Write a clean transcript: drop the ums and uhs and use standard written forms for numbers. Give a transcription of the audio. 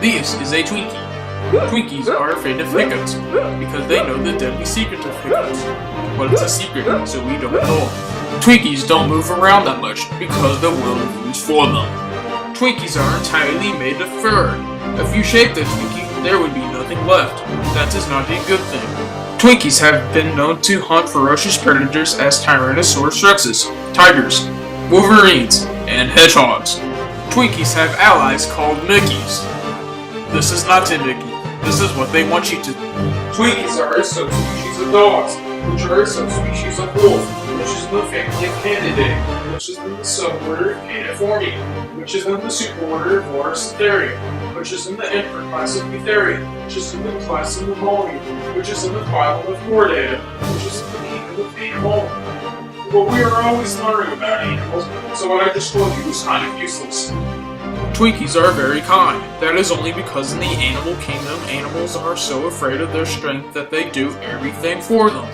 This is a Twinkie. Twinkies are afraid of hiccups because they know the deadly secret of hiccups. But it's a secret, so we don't know. Twinkies don't move around that much because the world moves for them. Twinkies are entirely made of fur. If you shake the Twinkie, there would be nothing left. That is not a good thing. Twinkies have been known to hunt ferocious predators as Tyrannosaurus rexes, tigers, wolverines, and hedgehogs. Twinkies have allies called Mickeys. This is not a Mickey. This is what they want you to. Twinkies are a subspecies of dogs, which are a subspecies of wolf, which is in the family of Canidae, which is in the suborder of Canifornia, which is in the superorder of Lorisitheria, which is in the emperor class of Eutheria, which is in the class of Pneumonia, which is in the phylum of Chordata, which is in the kingdom of Animal. But we are always learning about animals, so what I just told you was kind of useless. Twinkies are very kind. That is only because in the animal kingdom, animals are so afraid of their strength that they do everything for them.